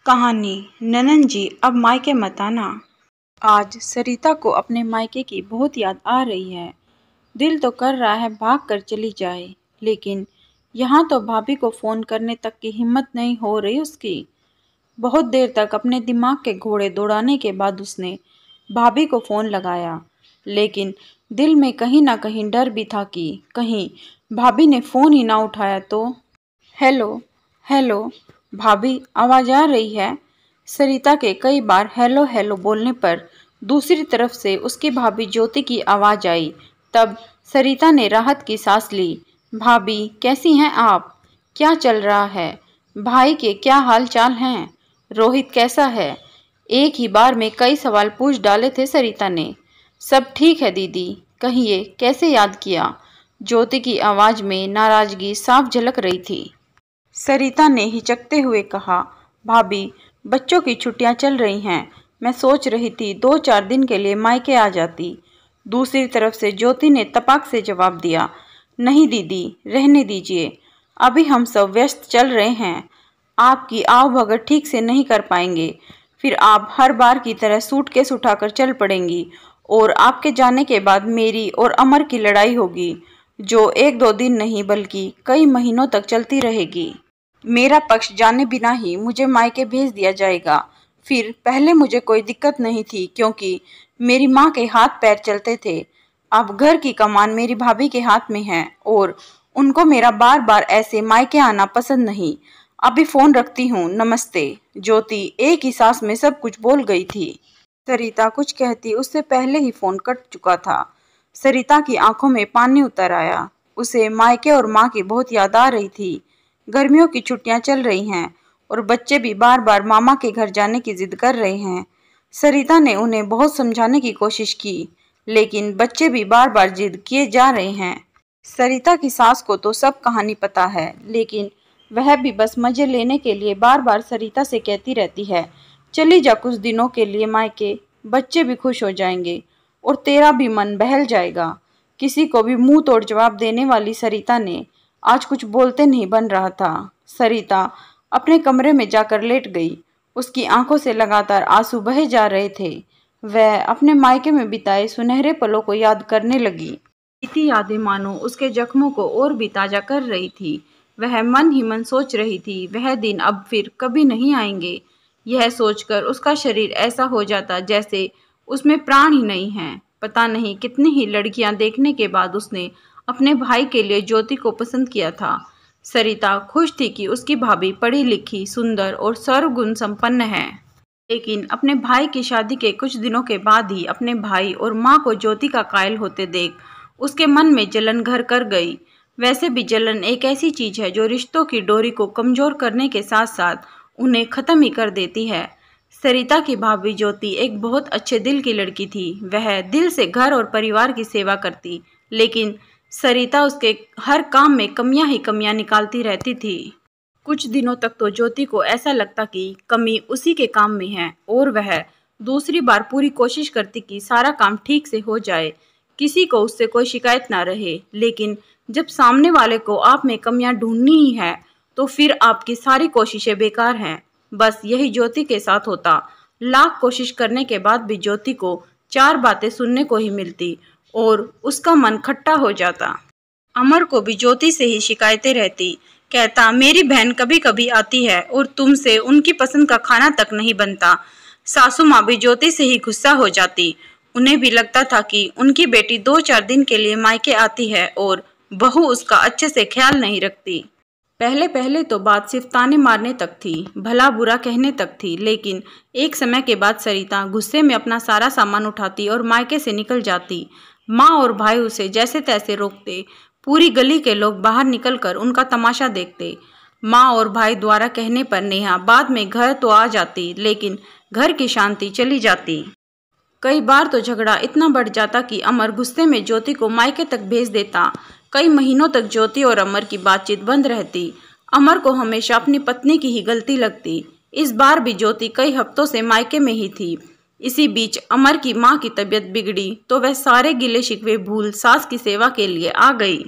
कहानी ननन जी अब मायके मत आना। आज सरिता को अपने मायके की बहुत याद आ रही है। दिल तो कर रहा है भाग कर चली जाए, लेकिन यहाँ तो भाभी को फोन करने तक की हिम्मत नहीं हो रही उसकी। बहुत देर तक अपने दिमाग के घोड़े दौड़ाने के बाद उसने भाभी को फोन लगाया, लेकिन दिल में कहीं ना कहीं डर भी था कि कहीं भाभी ने फोन ही ना उठाया तो। हेलो हेलो भाभी, आवाज आ रही है? सरिता के कई बार हेलो हेलो बोलने पर दूसरी तरफ से उसकी भाभी ज्योति की आवाज आई। तब सरिता ने राहत की सांस ली। भाभी कैसी हैं आप? क्या चल रहा है? भाई के क्या हाल चाल हैं? रोहित कैसा है? एक ही बार में कई सवाल पूछ डाले थे सरिता ने। सब ठीक है दीदी, कहिए कैसे याद किया? ज्योति की आवाज में नाराजगी साफ झलक रही थी। सरिता ने हिचकते हुए कहा, भाभी बच्चों की छुट्टियां चल रही हैं, मैं सोच रही थी 2-4 दिन के लिए मायके आ जाती। दूसरी तरफ से ज्योति ने तपाक से जवाब दिया, नहीं दीदी रहने दीजिए, अभी हम सब व्यस्त चल रहे हैं, आपकी आवभगत ठीक से नहीं कर पाएंगे। फिर आप हर बार की तरह सूटकेस उठाकर चल पड़ेंगी और आपके जाने के बाद मेरी और अमर की लड़ाई होगी, जो 1-2 दिन नहीं बल्कि कई महीनों तक चलती रहेगी। मेरा पक्ष जाने बिना ही मुझे मायके भेज दिया जाएगा। फिर पहले मुझे कोई दिक्कत नहीं थी क्योंकि मेरी माँ के हाथ पैर चलते थे। अब घर की कमान मेरी भाभी के हाथ में है और उनको मेरा बार बार ऐसे मायके आना पसंद नहीं। अभी फोन रखती हूँ, नमस्ते। ज्योति एक ही सांस में सब कुछ बोल गई थी। सरिता कुछ कहती उससे पहले ही फोन कट चुका था। सरिता की आंखों में पानी उतर आया। उसे मायके और माँ की बहुत याद आ रही थी। गर्मियों की छुट्टियां चल रही हैं और बच्चे भी बार बार मामा के घर जाने की जिद कर रहे हैं। सरिता ने उन्हें बहुत समझाने की कोशिश की, लेकिन बच्चे भी बार बार जिद किए जा रहे हैं। सरिता की सास को तो सब कहानी पता है, लेकिन वह भी बस मजे लेने के लिए बार बार सरिता से कहती रहती है, चली जा कुछ दिनों के लिए मायके, बच्चे भी खुश हो जाएंगे और तेरा भी मन बहल जाएगा। किसी को भी मुंह तोड़ जवाब देने वाली सरिता ने आज कुछ बोलते नहीं बन रहा था। सरिता अपने कमरे में जाकर लेट गई। उसकी आंखों से लगातार आंसू बहे जा रहे थे। वह अपने मायके में बिताए सुनहरे पलों को याद करने लगी। बीती यादें मानो उसके जख्मों को और भी ताजा कर रही थी। वह मन ही मन सोच रही थी वह दिन अब फिर कभी नहीं आएंगे। यह सोचकर उसका शरीर ऐसा हो जाता जैसे उसमें प्राण ही नहीं है। पता नहीं कितनी ही लड़कियां देखने के बाद उसने अपने भाई के लिए ज्योति को पसंद किया था। सरिता खुश थी कि उसकी भाभी पढ़ी लिखी, सुंदर और सर्वगुण संपन्न है, लेकिन अपने भाई की शादी के कुछ दिनों के बाद ही अपने भाई और माँ को ज्योति का कायल होते देख उसके मन में जलन घर कर गई। वैसे भी जलन एक ऐसी चीज है जो रिश्तों की डोरी को कमजोर करने के साथ साथ उन्हें खत्म ही कर देती है। सरिता की भाभी ज्योति एक बहुत अच्छे दिल की लड़की थी। वह दिल से घर और परिवार की सेवा करती, लेकिन सरिता उसके हर काम में कमियां ही कमियां निकालती रहती थी। कुछ दिनों तक तो ज्योति को ऐसा लगता कि कमी उसी के काम में है और वह दूसरी बार पूरी कोशिश करती कि सारा काम ठीक से हो जाए, किसी को उससे कोई शिकायत ना रहे। लेकिन जब सामने वाले को आप में कमियां ढूंढनी ही है तो फिर आपकी सारी कोशिशें बेकार हैं। बस यही ज्योति के साथ होता। लाख कोशिश करने के बाद भी ज्योति को 4 बातें सुनने को ही मिलती और उसका मन खट्टा हो जाता। अमर को भी ज्योति से ही शिकायतें रहती। कहता, मेरी बहन कभी कभी आती है और तुमसे उनकी पसंद का खाना तक नहीं बनता। सासू माँ भी ज्योति से ही गुस्सा हो जाती। उन्हें भी लगता था कि उनकी बेटी 2-4 दिन के लिए मायके आती है और बहू उसका अच्छे से ख्याल नहीं रखती। पहले पहले तो बात सिर्फ ताने मारने तक थी, भला बुरा कहने तक थी, लेकिन एक समय के बाद सरिता गुस्से में अपना सारा सामान उठाती और मायके से निकल जाती। माँ और भाई उसे जैसे तैसे रोकते। पूरी गली के लोग बाहर निकलकर उनका तमाशा देखते। माँ और भाई द्वारा कहने पर नेहा बाद में घर तो आ जाती, लेकिन घर की शांति चली जाती। कई बार तो झगड़ा इतना बढ़ जाता कि अमर गुस्से में ज्योति को मायके तक भेज देता। कई महीनों तक ज्योति और अमर की बातचीत बंद रहती। अमर को हमेशा अपनी पत्नी की ही गलती लगती। इस बार भी ज्योति कई हफ्तों से मायके में ही थी। इसी बीच अमर की माँ की तबीयत बिगड़ी तो वह सारे गिले शिकवे भूल सास की सेवा के लिए आ गई।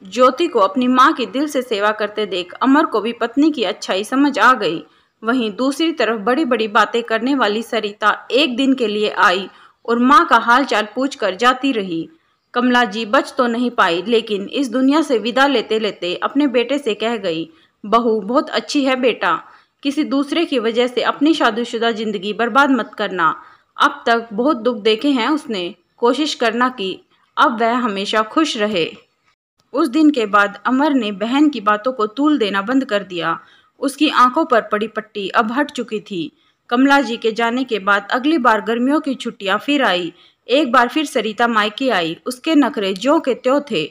ज्योति को अपनी माँ की दिल से सेवा करते देख अमर को भी पत्नी की अच्छाई समझ आ गई। वहीं दूसरी तरफ बड़ी बड़ी बातें करने वाली सरिता एक दिन के लिए आई और माँ का हालचाल पूछकर जाती रही। कमला जी बच तो नहीं पाई, लेकिन इस दुनिया से विदा लेते लेते अपने बेटे से कह गई, बहू बहुत अच्छी है बेटा, किसी दूसरे की वजह से अपनी शादीशुदा जिंदगी बर्बाद मत करना। अब तक बहुत दुख देखे हैं उसने, कोशिश करना कि अब वह हमेशा खुश रहे। उस दिन के बाद अमर ने बहन की बातों को तूल देना बंद कर दिया। उसकी आंखों पर पड़ी पट्टी अब हट चुकी थी। कमला जी के जाने के बाद अगली बार गर्मियों की छुट्टियां फिर आई। एक बार फिर सरिता मायके आई। उसके नखरे ज्यों के त्यों थे।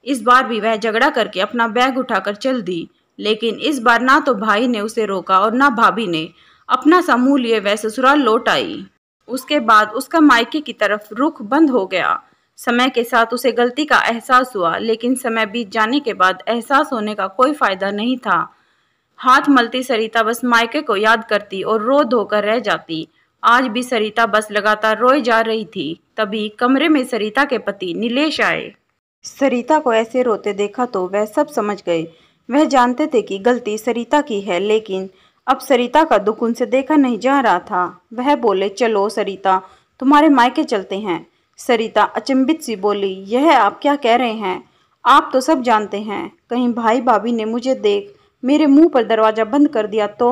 इस बार भी वह झगड़ा करके अपना बैग उठाकर चल दी, लेकिन इस बार ना तो भाई ने उसे रोका और ना भाभी ने। अपना सा मुंह लिए वह ससुराल लौट आई। उसके बाद उसका मायके की तरफ रुख बंद हो गया। समय के साथ उसे गलती का एहसास हुआ, लेकिन समय बीत जाने के बाद एहसास होने का कोई फायदा नहीं था। हाथ मलती सरिता बस मायके को याद करती और रो धोकर रह जाती। आज भी सरिता बस लगातार रोई जा रही थी। तभी कमरे में सरिता के पति नीलेश आए। सरिता को ऐसे रोते देखा तो वह सब समझ गए। वह जानते थे कि गलती सरिता की है, लेकिन अब सरिता का दुख उनसे देखा नहीं जा रहा था। वह बोले, चलो सरिता, तुम्हारे मायके चलते हैं। सरिता अचंभित सी बोली, यह आप क्या कह रहे हैं? आप तो सब जानते हैं। कहीं भाई भाभी ने मुझे देख मेरे मुंह पर दरवाजा बंद कर दिया तो?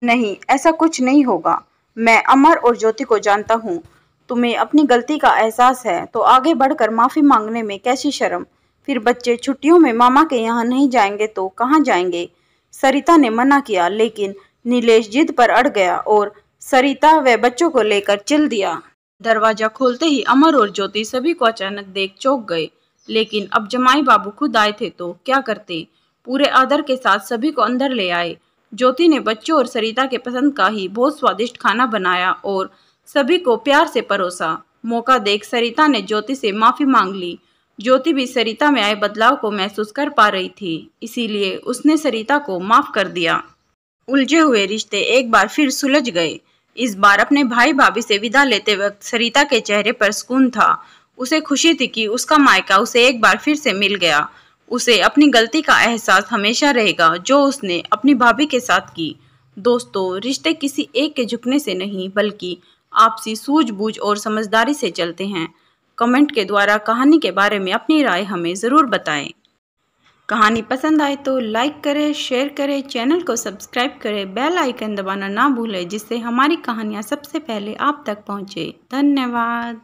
नहीं, ऐसा कुछ नहीं होगा। मैं अमर और ज्योति को जानता हूँ। तुम्हें अपनी गलती का एहसास है तो आगे बढ़कर माफी मांगने में कैसी शर्म। फिर बच्चे छुट्टियों में मामा के यहाँ नहीं जाएंगे तो कहाँ जाएंगे? सरिता ने मना किया, लेकिन नीलेश जिद पर अड़ गया और सरिता व बच्चों को लेकर चल दिया। दरवाजा खोलते ही अमर और ज्योति सभी को अचानक देख चौंक गए, लेकिन अब जमाई बाबू खुद आए थे तो क्या करते। पूरे आदर के साथ सभी को अंदर ले आए। ज्योति ने बच्चों और सरिता के पसंद का ही बहुत स्वादिष्ट खाना बनाया और सभी को प्यार से परोसा। मौका देख सरिता ने ज्योति से माफी मांग ली। ज्योति भी सरिता में आए बदलाव को महसूस कर पा रही थी, इसीलिए उसने सरिता को माफ कर दिया। उलझे हुए रिश्ते एक बार फिर सुलझ गए। इस बार अपने भाई भाभी से विदा लेते वक्त सरिता के चेहरे पर सुकून था। उसे खुशी थी कि उसका मायका उसे एक बार फिर से मिल गया। उसे अपनी गलती का एहसास हमेशा रहेगा जो उसने अपनी भाभी के साथ की। दोस्तों, रिश्ते किसी एक के झुकने से नहीं बल्कि आपसी सूझबूझ और समझदारी से चलते हैं। कमेंट के द्वारा कहानी के बारे में अपनी राय हमें ज़रूर बताएं। कहानी पसंद आए तो लाइक करें, शेयर करें, चैनल को सब्सक्राइब करें, बेल आइकन दबाना ना भूलें जिससे हमारी कहानियाँ सबसे पहले आप तक पहुँचे। धन्यवाद।